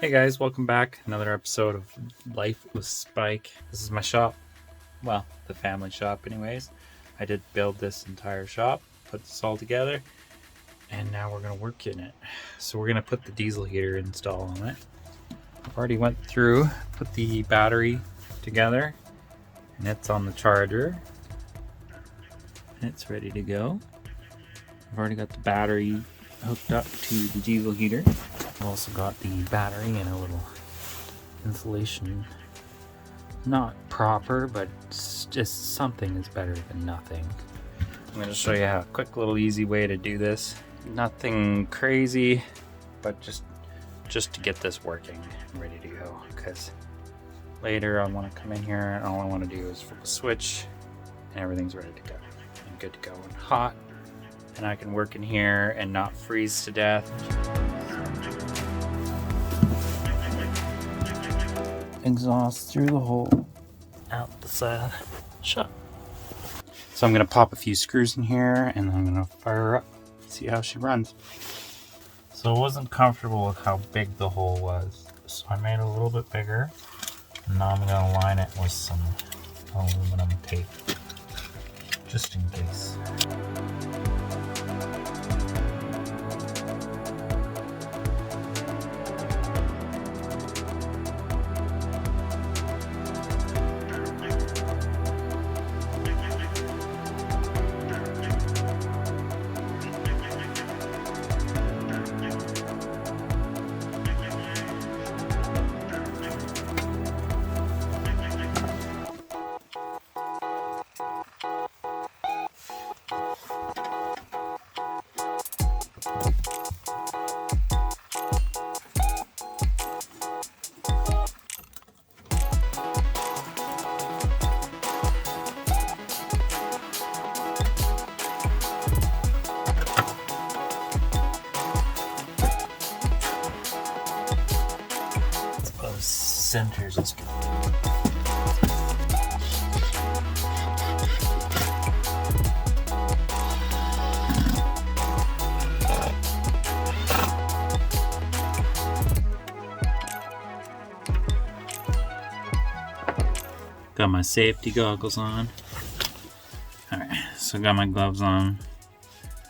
Hey guys, welcome back. Another episode of Life with Spike. This is my shop. Well, the family shop, anyways. I did build this entire shop, put this all together, and now we're going to work in it. So we're going to put the diesel heater install on it. I've already went through, put the battery together, and it's on the charger. And it's ready to go. I've already got the battery hooked up to the diesel heater. I've also got the battery and a little insulation. Not proper, but it's just something is better than nothing. I'm going to show you a quick little easy way to do this. Nothing crazy, but just to get this working and ready to go. Because later I want to come in here and all I want to do is flip a switch and everything's ready to go. And good to go and hot. And I can work in here and not freeze to death. Exhaust through the hole, out the side, shut. So I'm gonna pop a few screws in here and I'm gonna fire her up, see how she runs. So I wasn't comfortable with how big the hole was, so I made it a little bit bigger. And now I'm gonna line it with some aluminum tape, just in case. Centers is good. Got my safety goggles on. Alright, so got my gloves on.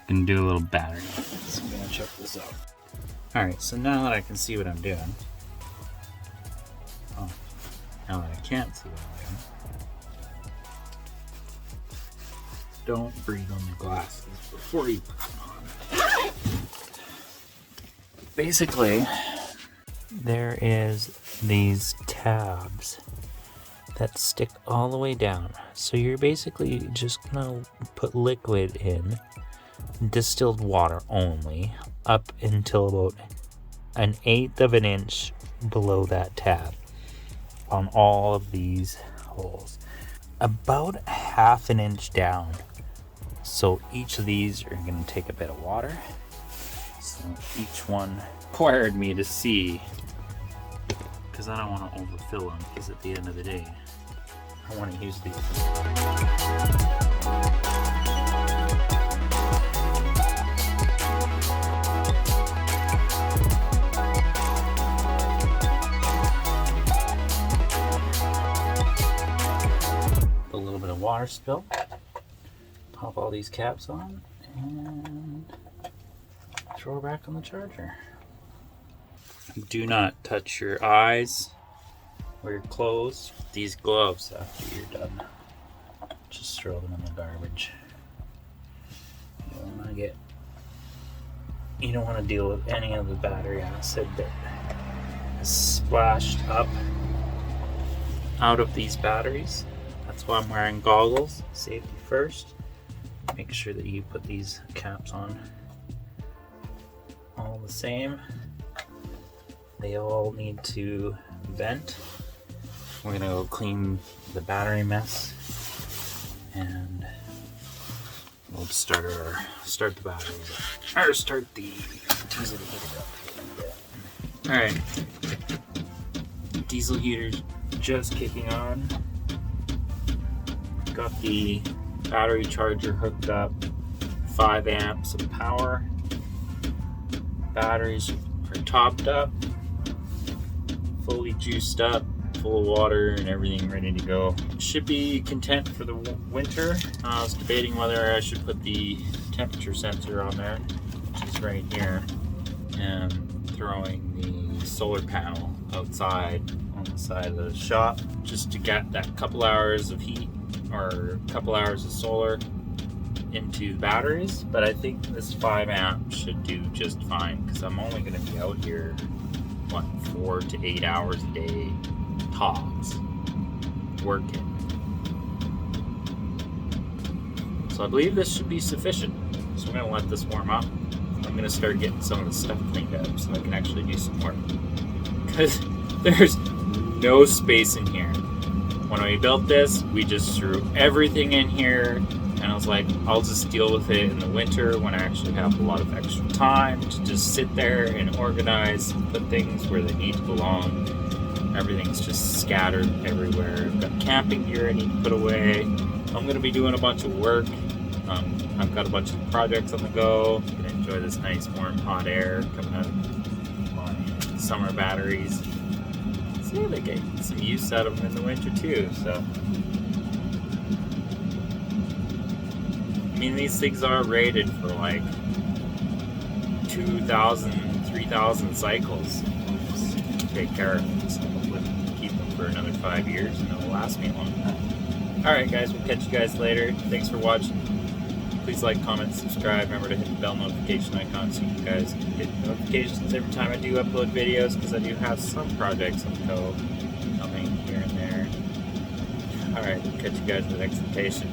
Gonna do a little battery. So I'm gonna check this out. Alright, so now that I can see what I'm doing. Oh, now that I can't see what I'm doing. Don't breathe on your glasses before you put them on. Basically, there is these tabs that stick all the way down. So you're basically just gonna put liquid in, distilled water only, up until about 1/8 of an inch below that tab on all of these holes. About 1/2 an inch down. So each of these are gonna take a bit of water. So each one required me to see, because I don't want to overfill them, because at the end of the day I want to use these. A little bit of water spill. Pop all these caps on and throw her back on the charger. Do not touch your eyes or your clothes with these gloves after you're done. Just throw them in the garbage. You don't want to deal with any of the battery acid that is splashed up out of these batteries. That's why I'm wearing goggles. Safety first. Make sure that you put these caps on all the same. They all need to vent. We're gonna go clean the battery mess and we'll start the battery or start the diesel heater up. Alright. Diesel heater's just kicking on. Got the battery charger hooked up, 5 amps of power. Batteries are topped up. fully juiced up, full of water and everything ready to go. Should be content for the winter. I was debating whether I should put the temperature sensor on there, which is right here, and throwing the solar panel outside on the side of the shop just to get that couple hours of heat or a couple hours of solar into the batteries. But I think this 5 amp should do just fine because I'm only going to be out here 4 to 8 hours a day tops working. So I believe this should be sufficient. So I'm going to let this warm up. I'm going to start getting some of the stuff cleaned up so I can actually do some work, because there's no space in here. When we built this, we just threw everything in here, and I was like, I'll just deal with it in the winter when I actually have a lot of extra time to just sit there and organize, put things where they need to belong. Everything's just scattered everywhere. I've got camping gear I need to put away. I'm going to be doing a bunch of work. I've got a bunch of projects on the go. I'm going to enjoy this nice warm hot air coming out of my summer batteries. See, they get some use out of them in the winter too. So, I mean, these things are rated for like 2,000, 3,000 cycles. Just take care of them. So hopefully keep them for another 5 years and it'll last me a long time. Alright guys, we'll catch you guys later. Thanks for watching. Please like, comment, subscribe. Remember to hit the bell notification icon so you guys get notifications every time I do upload videos, because I do have some projects on the go coming here and there. Alright, we'll catch you guys in the next station.